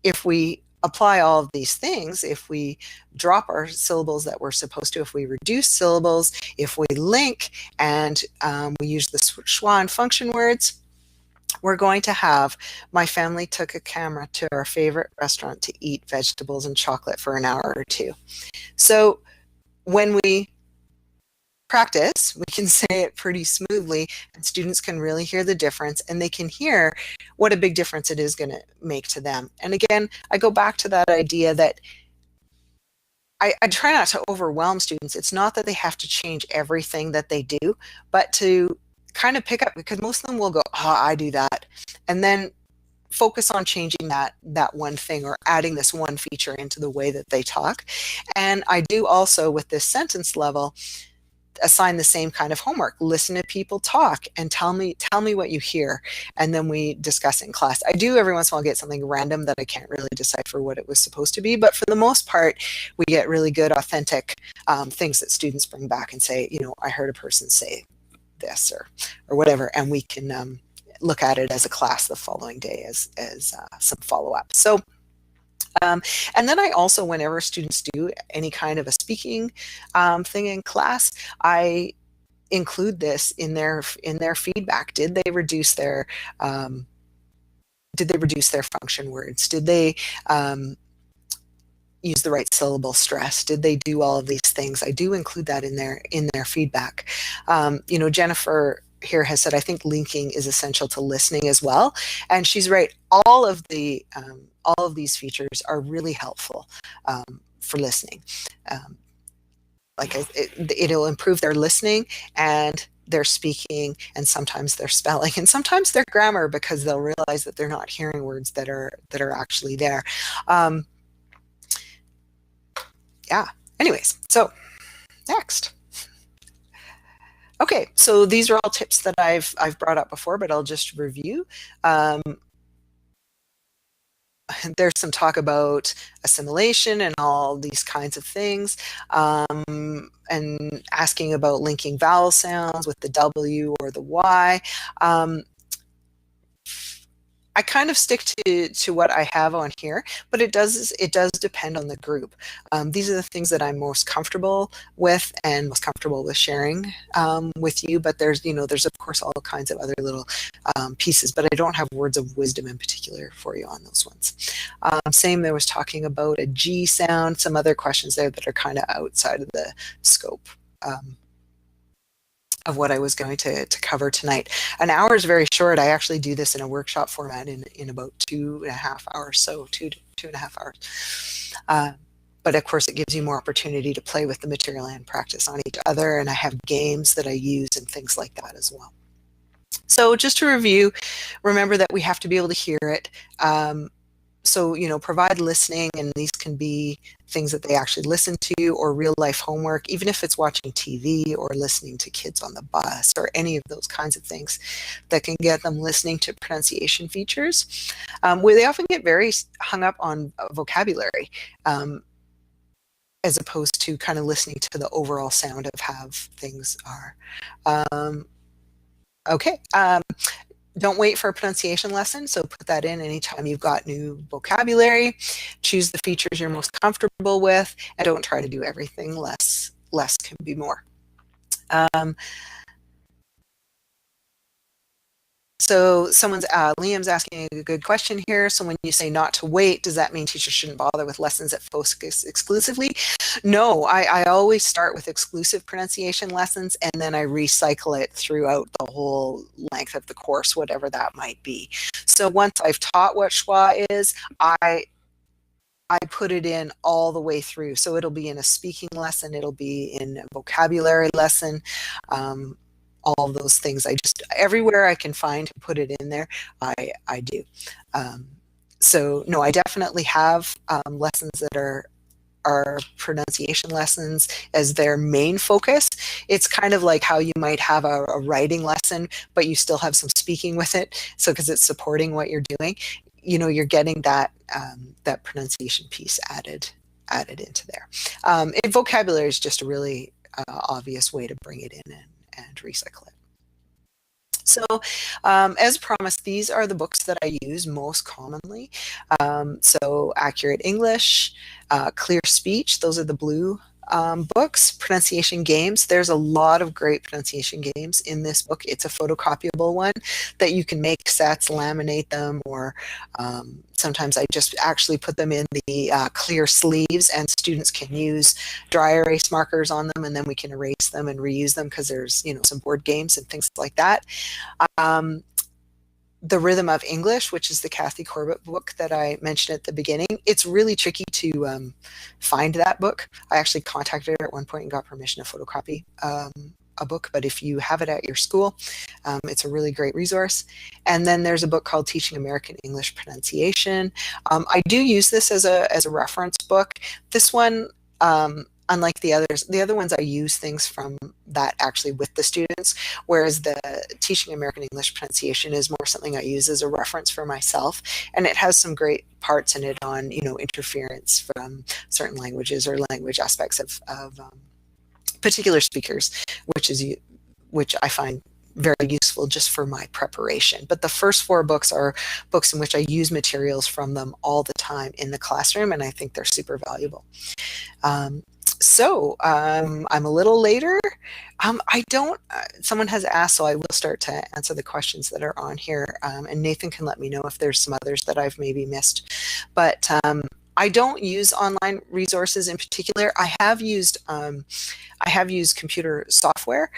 If we apply all of these things, if we drop our syllables that we're supposed to, if we reduce syllables, if we link, and we use the schwa and function words, we're going to have, my family took a camera to our favorite restaurant to eat vegetables and chocolate for an hour or two. So when we practice, we can say it pretty smoothly, and students can really hear the difference, and they can hear what a big difference it is going to make to them. And again, I go back to that idea that I try not to overwhelm students. It's not that they have to change everything that they do, but to kind of pick up, because most of them will go, oh, I do that, and then focus on changing that one thing or adding this one feature into the way that they talk. And I do also, with this sentence level, assign the same kind of homework. Listen to people talk and tell me what you hear, and then we discuss in class. I do every once in a while get something random that I can't really decipher what it was supposed to be, but for the most part we get really good authentic things that students bring back and say, I heard a person say this or whatever, and we can look at it as a class the following day as some follow-up. So and then I also, whenever students do any kind of a speaking thing in class, I include this in their feedback. Did they reduce their function words? Did they use the right syllable stress? Did they do all of these things? I do include that in their feedback. Jennifer here has said, I think linking is essential to listening as well, and she's right. All of these features are really helpful for listening. It'll improve their listening and their speaking, and sometimes their spelling, and sometimes their grammar, because they'll realize that they're not hearing words that are actually there. Yeah, anyways, so next. Okay, so these are all tips that I've brought up before, but I'll just review. there's some talk about assimilation and all these kinds of things, and asking about linking vowel sounds with the W or the Y. I kind of stick to what I have on here, but it does depend on the group. These are the things that I'm most comfortable with and most comfortable with sharing with you. But there's of course all kinds of other little pieces, but I don't have words of wisdom in particular for you on those ones. Same, there was talking about a G sound, some other questions there that are kind of outside of the scope of what I was going to cover tonight. An hour is very short. I actually do this in a workshop format in about 2.5 hours, so 2.5 hours. But of course, it gives you more opportunity to play with the material and practice on each other, and I have games that I use and things like that as well. So just to review, remember that we have to be able to hear it. So, provide listening, and these can be things that they actually listen to or real life homework, even if it's watching TV or listening to kids on the bus or any of those kinds of things that can get them listening to pronunciation features. Where they often get very hung up on vocabulary, as opposed to kind of listening to the overall sound of how things are. Okay. Don't wait for a pronunciation lesson, so put that in anytime you've got new vocabulary. Choose the features you're most comfortable with, and don't try to do everything. Less can be more. So Liam's asking a good question here. So when you say not to wait, does that mean teachers shouldn't bother with lessons that focus exclusively? No, I always start with exclusive pronunciation lessons, and then I recycle it throughout the whole length of the course, whatever that might be. So once I've taught what schwa is, I put it in all the way through. So it'll be in a speaking lesson, it'll be in a vocabulary lesson, all of those things. I just, everywhere I can find to put it in there, I do. So no, I definitely have lessons that are pronunciation lessons as their main focus. It's kind of like how you might have a writing lesson, but you still have some speaking with it. So because it's supporting what you're doing, you're getting that that pronunciation piece added into there. Vocabulary is just a really obvious way to bring it in and recycle it. So as promised, these are the books that I use most commonly. So Accurate English, Clear Speech, those are the blue books. Pronunciation Games, there's a lot of great pronunciation games in this book. It's a photocopyable one that you can make sets, laminate them, or sometimes I just actually put them in the clear sleeves, and students can use dry erase markers on them, and then we can erase them and reuse them because there's some board games and things like that. The Rhythm of English, which is the Kathy Corbett book that I mentioned at the beginning. It's really tricky to find that book. I actually contacted her at one point and got permission to photocopy a book, but if you have it at your school, it's a really great resource. And then there's a book called Teaching American English Pronunciation. I do use this as a reference book. This one, unlike the other ones, I use things from that actually with the students, whereas the Teaching American English Pronunciation is more something I use as a reference for myself, and it has some great parts in it on interference from certain languages or language aspects of particular speakers, which I find very useful just for my preparation. But the first 4 books are books in which I use materials from them all the time in the classroom, and I think they're super valuable. So I'm a little later. Someone has asked, so I will start to answer the questions that are on here. And Nathan can let me know if there's some others that I've maybe missed. But I don't use online resources in particular. I have used computer software,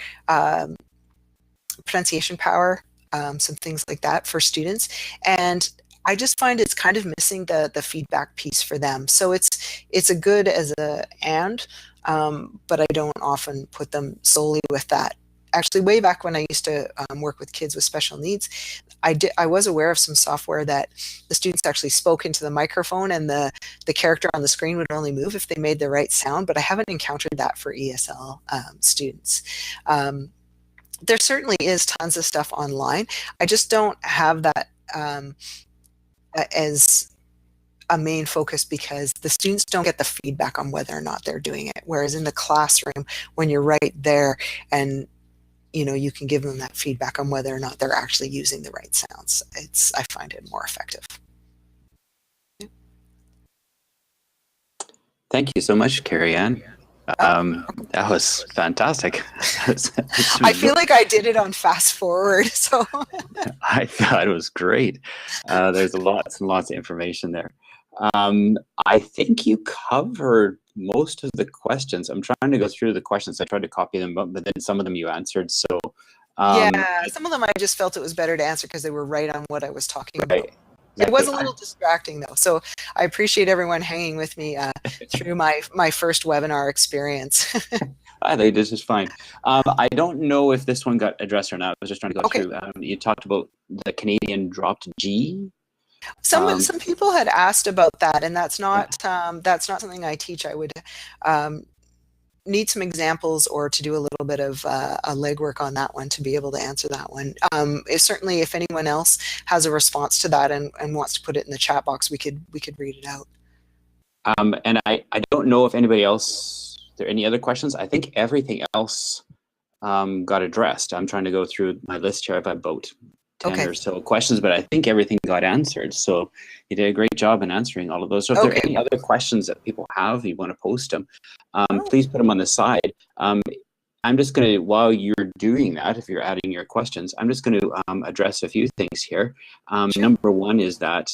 Pronunciation Power, some things like that for students. And I just find it's kind of missing the feedback piece for them. So it's a good as a but I don't often put them solely with that. Actually, way back when I used to work with kids with special needs, I was aware of some software that the students actually spoke into the microphone, and the character on the screen would only move if they made the right sound, but I haven't encountered that for ESL students. There certainly is tons of stuff online. I just don't have that as a main focus because the students don't get the feedback on whether or not they're doing it. Whereas in the classroom, when you're right there and you can give them that feedback on whether or not they're actually using the right sounds. I find it more effective. Thank you so much, Cari-Ann. That was fantastic. I feel like I did it on fast forward, so. I thought it was great. There's lots and lots of information there. I think you covered most of the questions. I'm trying to go through the questions. I tried to copy them, but then some of them you answered. So yeah, some of them I just felt it was better to answer because they were right on what I was talking about. Exactly. It was a little distracting though, so I appreciate everyone hanging with me through my first webinar experience. I think this is fine. I don't know if this one got addressed or not. I was just trying to go through. You talked about the Canadian dropped G. Some people had asked about that, and that's not something I teach. I would need some examples or to do a little bit of a legwork on that one to be able to answer that one. Certainly, if anyone else has a response to that and wants to put it in the chat box, we could read it out. And I don't know if anybody else, there are any other questions? I think everything else got addressed. I'm trying to go through my list here. I've had about 10 or so questions, but I think everything got answered. So you did a great job in answering all of those. So if there are any other questions that people have, you want to post them, please put them on the side. I'm just going to, while you're doing that, if you're adding your questions, I'm just going to address a few things here. Number one is that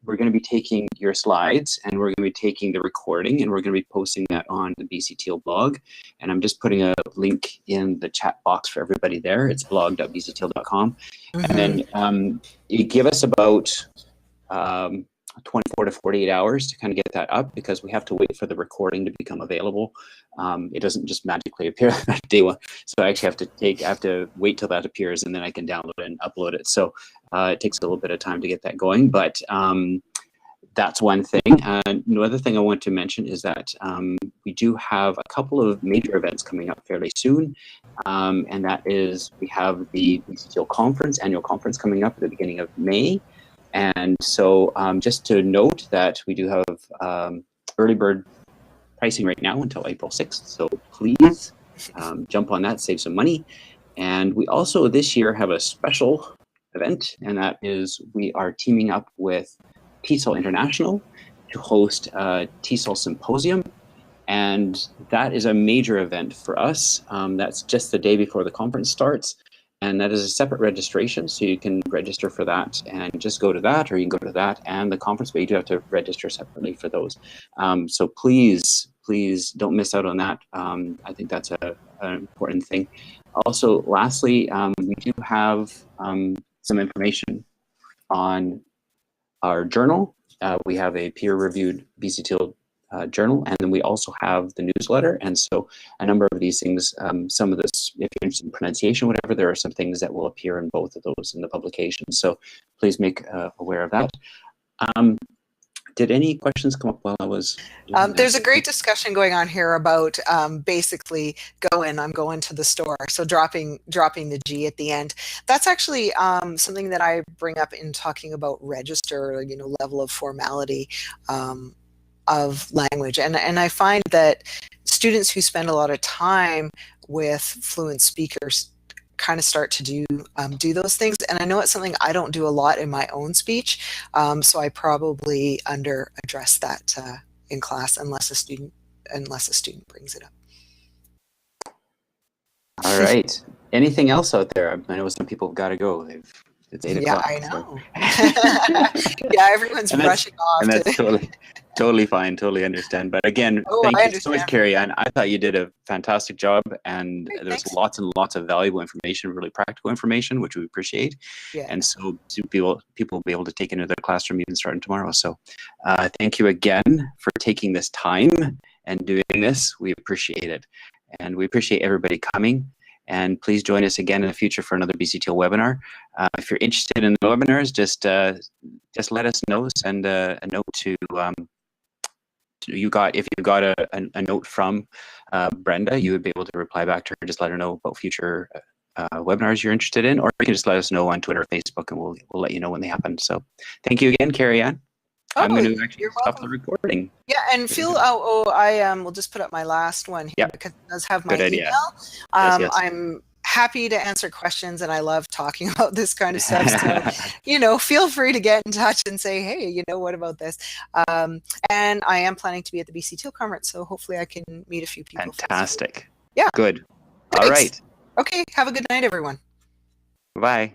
we're going to be taking your slides and we're going to be taking the recording and we're going to be posting that on the BC TEAL blog. And I'm just putting a link in the chat box for everybody there. It's blog.bcteal.com. And then you give us about 24 to 48 hours to kind of get that up because we have to wait for the recording to become available. It doesn't just magically appear on day one. So I actually have to wait till that appears and then I can download it and upload it. So it takes a little bit of time to get that going, but that's one thing. Another thing I want to mention is that we do have a couple of major events coming up fairly soon. And that is, we have the BC TEAL conference, annual conference coming up at the beginning of May. And so just to note that we do have early bird pricing right now until April 6th. So please jump on that, save some money. And we also this year have a special event, and that is we are teaming up with TESOL International to host a TESOL Symposium. And that is a major event for us. That's just the day before the conference starts. And that is a separate registration, so you can register for that and just go to that, or you can go to that and the conference, but you do have to register separately for those. So please don't miss out on that. I think that's an important thing. Also, lastly, we do have some information on our journal. We have a peer-reviewed BC TEAL journal, and then we also have the newsletter. And so a number of these things, some of this, if you're interested in pronunciation, whatever, there are some things that will appear in both of those in the publication. So please make aware of that. Did any questions come up while I was there's a great discussion going on here about basically I'm going to the store. So dropping the G at the end. That's actually something that I bring up in talking about register, level of formality of language. And I find that students who spend a lot of time with fluent speakers kind of start to do those things. And I know it's something I don't do a lot in my own speech. So I probably under address that in class unless a student brings it up. All right. Anything else out there? I know some people have got to go. It's 8 o'clock. Yeah, I know. So. Yeah, everyone's rushing off. And that's totally fine. Totally understand. But again, thank you so much, Cari-Ann. I thought you did a fantastic job, and there was lots and lots of valuable information, really practical information, which we appreciate. Yeah. And so people will be able to take into their classroom even starting tomorrow. So thank you again for taking this time and doing this. We appreciate it. And we appreciate everybody coming. And please join us again in the future for another BC TEAL webinar. If you're interested in the webinars, just let us know. Send a note to if you got a note from Brenda, you would be able to reply back to her. Just let her know about future webinars you're interested in, or you can just let us know on Twitter or Facebook, and we'll let you know when they happen. So thank you again, Cari-Ann. I'm Oh, going to actually you're stop the welcome. recording. Yeah, and feel, I will just put up my last one here Yeah, because it does have my good idea. email. Yes, yes. I'm happy to answer questions and I love talking about this kind of stuff. So, you know, feel free to get in touch and say, hey, you know, what about this? And I am planning to be at the BC TEAL conference, so hopefully I can meet a few people. Fantastic. Yeah. Good. Thanks. All right. Okay, have a good night, everyone. Bye.